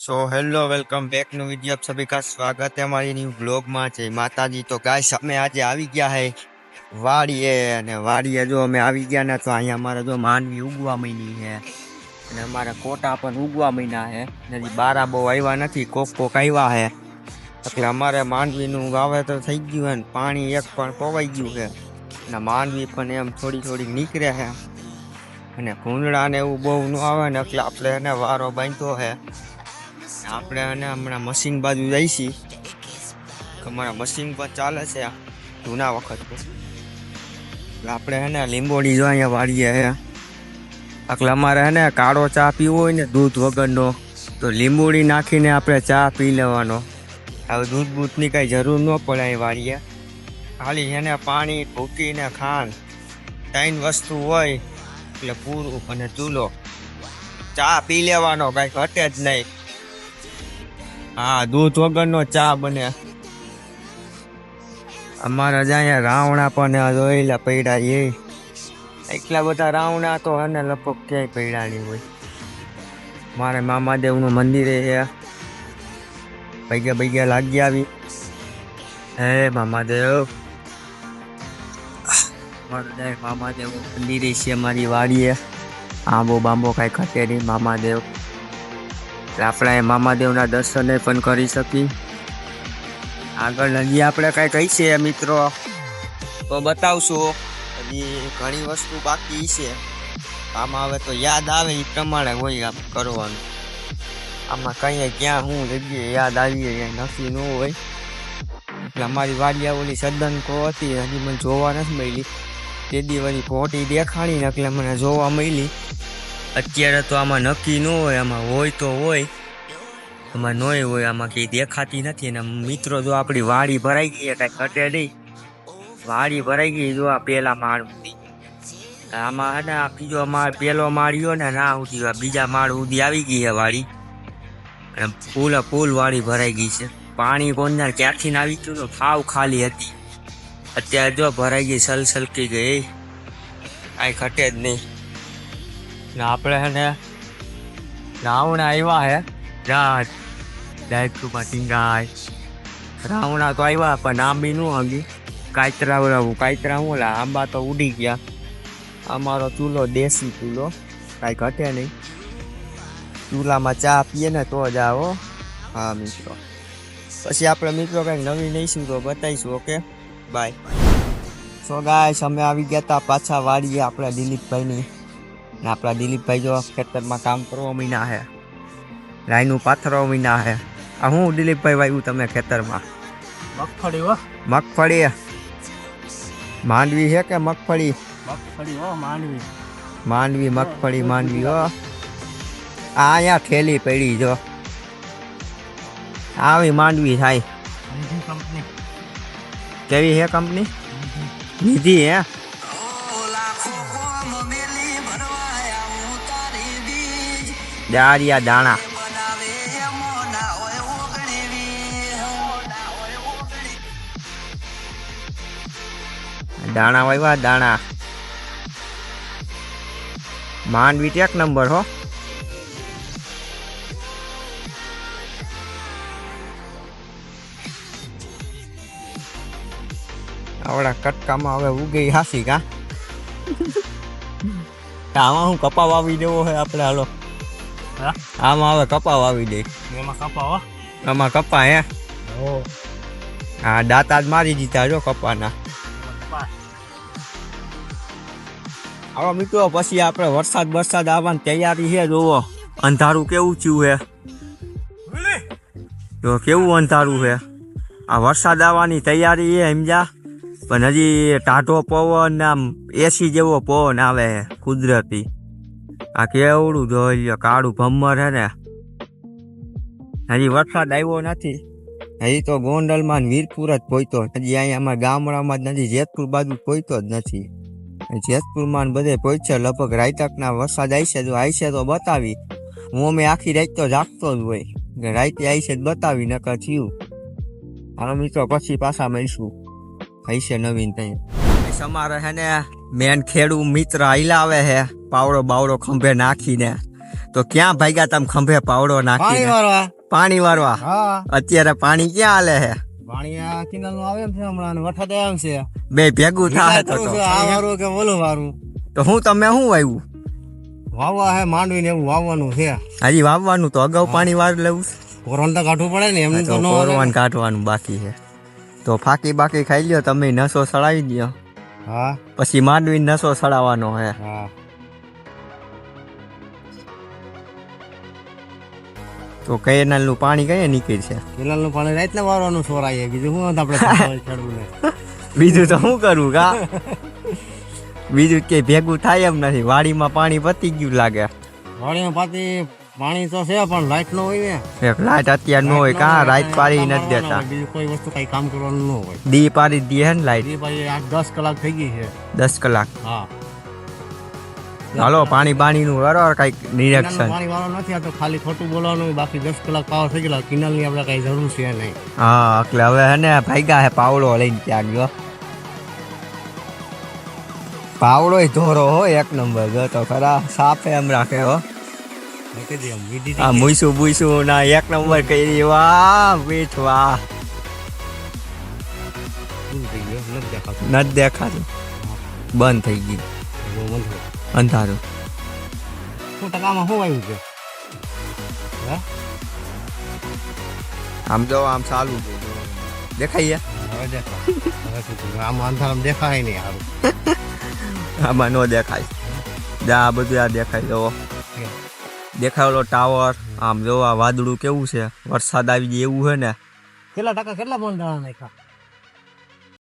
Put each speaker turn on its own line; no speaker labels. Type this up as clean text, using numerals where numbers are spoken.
So hello welcome back new video. आप सभी का स्वागत है हमारी न्यू ब्लॉग में। जय माताजी। तो गाइस અમે આજે આવી ગયા હે વાડીએ અને વાડીએ જો અમે આવી ગયા ને તો અહીંયા અમારે જો માંડવી ઉગવા માંડી છે અને અમારા કોટા પણ ઉગવા માંડ્યા છે. હજી બારા બહુ આવ્યા નથી, કોક આવ્યા છે એટલે અમારે માંડવીનું વાવેતર થઈ ગયું છે ને પાણી એક પણ પોવાઈ ગયું છે અને માંડવી પણ એમ થોડી નીકળે છે અને ભૂંડળા ને એવું બહુ ન આવે ને એટલે આપણે એને વારો બાંધ્યો છે. આપણે એને હમણાં મશીન બાજુ જઈશી. અમારા મશીન પર ચાલે છે જૂના વખત આપણે એને લીંબોડી જો અહીંયા વાળીએ હે એટલે અમારે એને કાળો ચા પીવો હોય ને દૂધ વગરનો તો લીંબોડી નાખીને આપણે ચા પી લેવાનો. હવે દૂધ બૂધની કાંઈ જરૂર ન પડે અહીં વાળીએ. ખાલી એને પાણી ભૂકીને ખાંડ 3 વસ્તુ હોય એટલે પૂરું અને ચૂલો ચા પી લેવાનો, કાંઈ ઘટે જ નહીં. હા, દૂધ વગરનો ચા બને. અમારા જ અહીંયા રાવણા પણ જોયેલા પડ્યા એ એટલા બધા રાવણા તો અને લગભગ ક્યાંય પડ્યા નહીં હોય. મારે મામાદેવનું મંદિર છે, પૈગ્યા લાગી આવી. હે મામાદેવ, મામાદેવ મંદિરે છે અમારી વાડીએ. આંબો બાંબો કાંઈ ઘટે નહીં મામાદેવ. આપણે મામાદેવના દર્શને પણ કરી શકી. આગળ હજી આપણે કાંઈ કહી છે મિત્રો તો બતાવશું. હજી ઘણી વસ્તુ બાકી છે. આમાં હવે તો યાદ આવે એ પ્રમાણે હોય આમ કરવાનું. આમાં કહીએ ક્યાં શું જગ્યાએ યાદ આવીએ ક્યાંય નક્કી ન હોય. એટલે અમારી વાડિયા ઓલી સદનકો હતી, હજી મને જોવા નથી મળી. તે દીવાની પોટી દેખાણી એટલે મને જોવા મળી. અત્યારે તો આમાં નક્કી ન હોય, આમાં હોય તો હોય, આમાં નોય હોય, આમાં કંઈ દેખાતી નથી. અને મિત્રો જો આપણી વાડી ભરાઈ ગઈ, કાંઈ ઘટે નહીં. વાડી ભરાઈ ગઈ જો આ પહેલા માળ સુધી. આમાં હે ને આ બીજો માળ, પહેલો માળ્યો ને ના સુધી બીજા માળ સુધી આવી ગઈ છે વાડી. અને ફૂલ વાડી ભરાઈ ગઈ છે. પાણી કોણ ક્યાંથી આવી ગયું તો ફાવ ખાલી હતી. અત્યારે જો ભરાઈ ગઈ, સલસલકી ગઈ, કાંઈ ઘટે જ નહીં. ને આપણે હે ને રાવણા આવ્યા હે ડાયટમાં ટીંગાય રાવણા તો આવ્યા પણ આંબી ન હગી. કાયતરા હું આંબા તો ઉડી ગયા. અમારો ચૂલો દેશી ચૂલો, કાંઈ ઘટે નહીં. ચૂલામાં ચા પીએ ને તો જ આવો. હા મિત્રો, પછી આપણે મિત્રો કંઈક નવી લઈશું તો બતાવીશું. Okay, by. સો ગાઈસ અમે આવી ગયા હતા પાછા વાડીએ આપણા દિલીપભાઈની. ને આપણા દિલીપભાઈ જો ખેતરમાં કામ કરવા મીના છે, લાઈનું પાથરવા મીના છે. આ હું દિલીપભાઈ વાવ્યું તમે ખેતરમાં?
મગફળી હો.
મગફળી માંડવી છે કે મગફળી?
મગફળી હો, માંડવી.
માંડવી મગફળી માંડવી હો. આ અહીંયા ઠેલી પડી જો આવી માંડવી થાય.
કંપની
કેવી છે કંપની? નિધિ હે. દારિયા દાણા દાણા વાવ્યા દાણા. માંડવી એક નંબર હો. આવડા કટકામાં હવે ઉગી હાસી કા. આમાં હું કપા વાવી દેવો હોય આપણે. હાલો આમાં હવે કપા વાવી દે.
એમાં કપા હો.
આમાં કપા હે. હા, દાંતા જ મારી દીધા જો કપાના. હવે મિત્રો પછી આપણે વરસાદ આવવાની તૈયારી છે. જોવો અંધારું કેવું થયું છે. જો કેવું અંધારું છે. આ વરસાદ આવવાની તૈયારી છે સમજ્યા. પણ હજી ટાઢો પવન ને આમ એસી જેવો પવન આવે છે કુદરતી. આ કેવડું જોઈ લો, કાળું ભમ્મર છે ને. હજી વરસાદ આવ્યો નથી. હજી તો ગોંડલમાં વીરપુર જ પહોંચ્યો. હજી અહીંયા અમારા ગામડામાં જ નથી, જેતપુર બાજુ પહોંચ્યો જ નથી. જેતપુરમાં બધે પહોંચ્યા. લગભગ રાતના વરસાદ આવશે તો બતાવી. હું અમે આખી રાત તો જાગતો જ હોય, રાતે આવશે બતાવી નકર થયું. હાલો મિત્રો પછી પાછા મળીશું. હશે નવીન ત્યાં અમારે છે ને મેન ખેડૂત મિત્ર હાઈલા આવે છે પાવડો બાવડો ખંભે નાખીને. તો ક્યાં ભાગ્યા તમે ખંભે પાવડો
પાણી
નાખી
વાળવા
પાણી વારવા
હા
અત્યારે પાણી ક્યાં હાલે છે
પાણી આ કિનાલ નું આવે એમ છે હમણાં વરસાદ એમ છે
બે ભેગું થાય તો
વિચાર કરું છું, આ વારું કે ઓલું વારું
તો હું તમે શું વાવ્યું
વાવવા હે માંડવી ને એવું વાવવાનું છે
હજી વાવવાનું તો અગાઉ પાણી વાર લેવું
કોરોન તો કાઢવું પડે ને એમ તો ન હાલે.
કોરવાન કાઢવાનું બાકી છે તો ફાકી બાકી ખાઈ લ્યો તમે નસો સડાવી દો
હા
પછી માંડવી નસો સડાવવાનો હે
હા
તો કેનાલ નું પાણી કઈ નીકળશે
કેનાલ નું પાણી રાત ને વારવાનું સોરાય બીજું શું આપણે ખેડવું ને
બીજું તો શું કરવું કા બીજું કે ભેગું થાય એમ નથી વાડીમાં પાણી પતી ગયું લાગે
વાડીમાં પાણી તો છે પણ લાઈટ નો હોય ને
એક લાઈટ અત્યારે ન હોય કા રાત પાડી નથી દેતા
બીજું કોઈ વસ્તુ કઈ કામ કરવાનું ન હોય
દી પાડી દે હે ને લાઈટ
એ ભાઈ 8-10 કલાક થઈ ગઈ છે
10 કલાક
હા
હાલો પાણી નું કરો કઈક નિરીક્ષણ
પાણી વાળો નથી આ તો ખાલી ખોટું બોલવાનું બાકી 10 કલાક પાવર થઈ ગયેલા કિનાલ ની આપણે કઈ જરૂર છે નહીં
હા એટલે હવે હે ને ભાગ્યા હે પાવડો લઈને ત્યાં ગયો પાવડો ધોરો હો એક નંબર જો તો ખરા સાફે એમ રાખે હો આ મુઈસું બુઈસું ના એક નંબર કરી વાહ મીઠ વાહ નથી દેખાતું બંધ થઈ ગયું અંધારું
શું ટકામાં શું આવ્યું છે હે
આમ જો આમ ચાલુ છે દેખાય
હવે દેખાય હવે શું થયું? આમ અંધારામાં દેખાય નહીં સારું
આમાં ન દેખાય જા આ બધું આ દેખાય જો દેખાયેલો ટાવર આમ જો આ વાદળું કેવું છે વરસાદ આવી જાય એવું છે ને
કેટલા ટકા કેટલા મણ દાણા નાખ્યા